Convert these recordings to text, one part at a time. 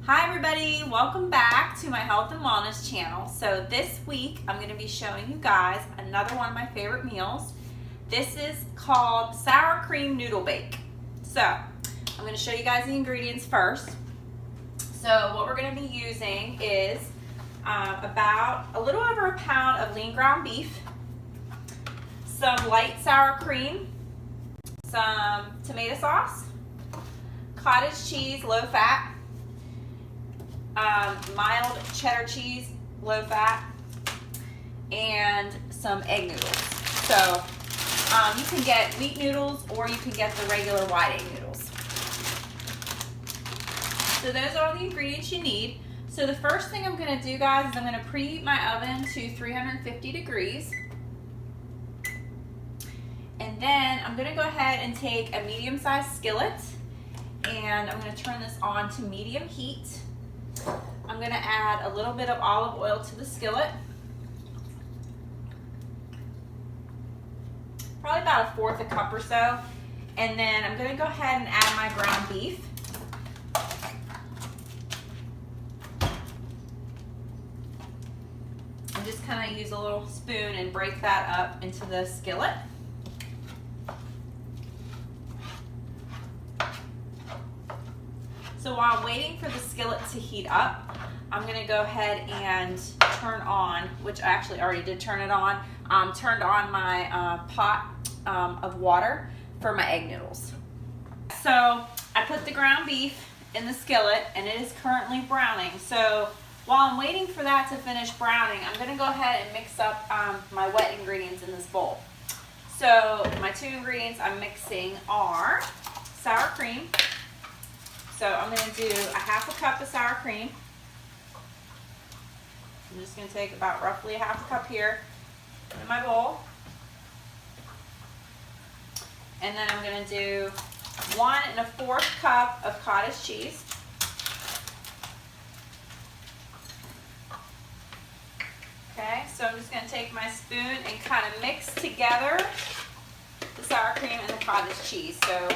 Hi everybody, welcome back to my health and wellness channel. So this week I'm going to be showing you guys another one of my favorite meals. This is called sour cream noodle bake. So I'm going to show you guys the ingredients first. So what we're going to be using is about a little over a pound of lean ground beef, some light sour cream, some tomato sauce, cottage cheese low fat, mild cheddar cheese, low fat, and some egg noodles. So you can get wheat noodles or you can get the regular white egg noodles. So those are all the ingredients you need. So the first thing I'm going to do, guys, is I'm going to preheat my oven to 350 degrees. And then I'm going to go ahead and take a medium-sized skillet and I'm going to turn this on to medium heat. I'm going to add a little bit of olive oil to the skillet. Probably about 1/4 cup or so. And then I'm going to go ahead and add my ground beef. And just kind of use a little spoon and break that up into the skillet. So while I'm waiting for the skillet to heat up, I'm going to go ahead and turn on, which I actually already did turn it on, turned on my pot of water for my egg noodles. So I put the ground beef in the skillet and it is currently browning. So while I'm waiting for that to finish browning, I'm going to go ahead and mix up my wet ingredients in this bowl. So my two ingredients I'm mixing are sour cream. So I'm going to do a 1/2 cup of sour cream. I'm just going to take about roughly a 1/2 cup here in my bowl. And then I'm going to do 1 1/4 cup of cottage cheese. Okay, so I'm just going to take my spoon and kind of mix together the sour cream and the cottage cheese. So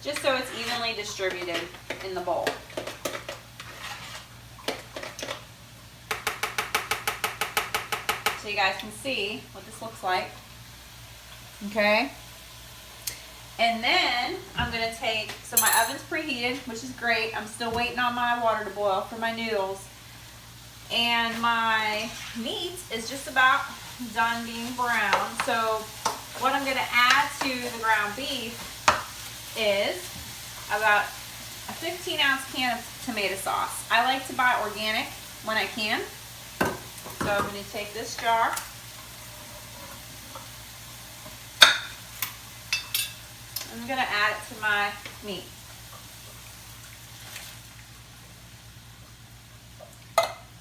just so it's evenly distributed in the bowl. So you guys can see what this looks like. Okay. And then I'm going to take, so my oven's preheated, which is great. I'm still waiting on my water to boil for my noodles. And my meat is just about done being browned. So what I'm going to add to the ground beef is about a 15-ounce can of tomato sauce. I like to buy organic when I can. So I'm going to take this jar. I'm going to add it to my meat.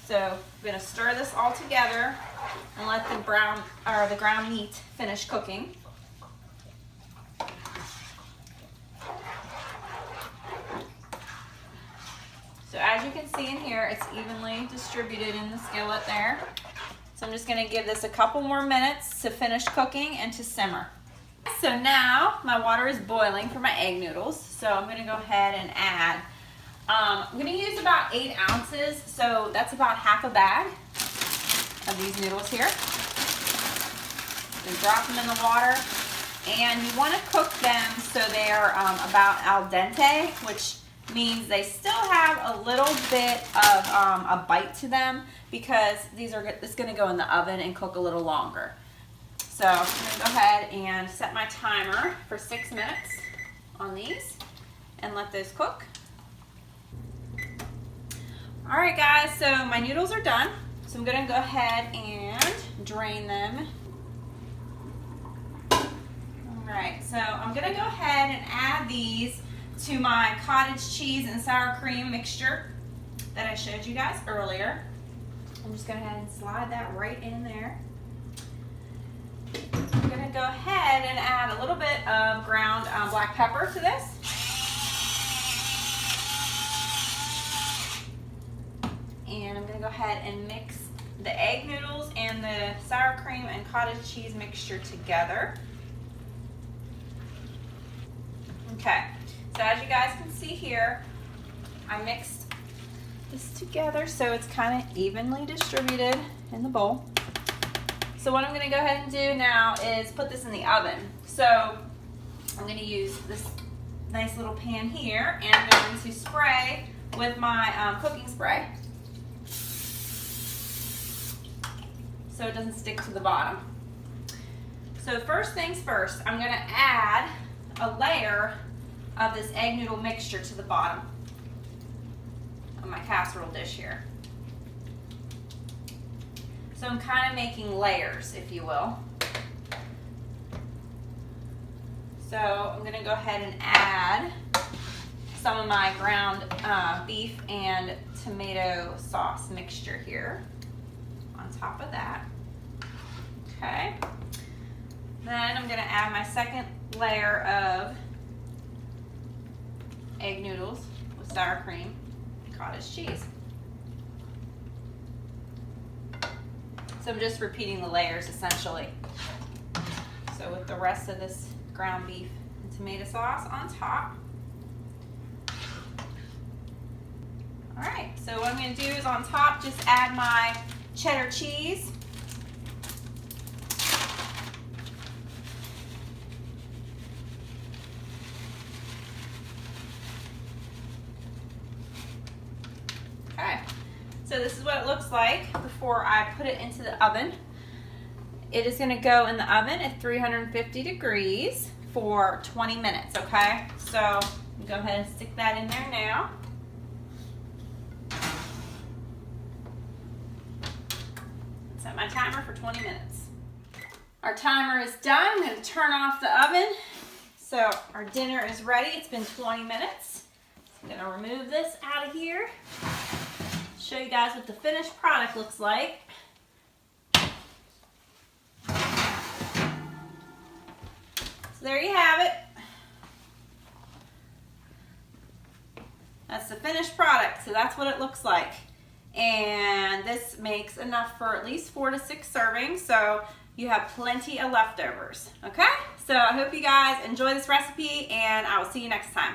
So I'm going to stir this all together and let the ground meat finish cooking. So as you can see in here, it's evenly distributed in the skillet there. So I'm just going to give this a couple more minutes to finish cooking and to simmer. So now my water is boiling for my egg noodles. So I'm going to go ahead and add, I'm going to use about 8 ounces. So that's about 1/2 bag of these noodles here. And drop them in the water. And you want to cook them so they're about al dente, which means they still have a little bit of a bite to them because it's going to go in the oven and cook a little longer. So I'm going to go ahead and set my timer for 6 minutes on these and let those cook. Alright guys, so my noodles are done. So I'm going to go ahead and drain them. Alright, so I'm going to go ahead and add these to my cottage cheese and sour cream mixture that I showed you guys earlier. I'm just going to go ahead and slide that right in there. I'm going to go ahead and add a little bit of ground black pepper to this. And I'm going to go ahead and mix the egg noodles and the sour cream and cottage cheese mixture together. Okay. So as you guys can see here, I mixed this together so it's kind of evenly distributed in the bowl. So what I'm going to go ahead and do now is put this in the oven. So I'm going to use this nice little pan here, and I'm going to spray with my cooking spray so it doesn't stick to the bottom. So first things first, I'm going to add a layer of this egg noodle mixture to the bottom of my casserole dish here. So I'm kind of making layers, if you will. So I'm going to go ahead and add some of my ground beef and tomato sauce mixture here on top of that. Okay. Then I'm going to add my second layer of egg noodles with sour cream and cottage cheese. So I'm just repeating the layers essentially. So with the rest of this ground beef and tomato sauce on top. All right, so what I'm going to do is on top just add my cheddar cheese. Okay, so this is what it looks like before I put it into the oven. It is going to go in the oven at 350 degrees for 20 minutes, okay? So go ahead and stick that in there now. Set my timer for 20 minutes. Our timer is done. I'm going to turn off the oven. So our dinner is ready. It's been 20 minutes. I'm going to remove this out of here. Show you guys what the finished product looks like. So there you have it. That's the finished product. So that's what it looks like. And this makes enough for at least 4 to 6 servings. So you have plenty of leftovers. Okay? So I hope you guys enjoy this recipe, and I will see you next time.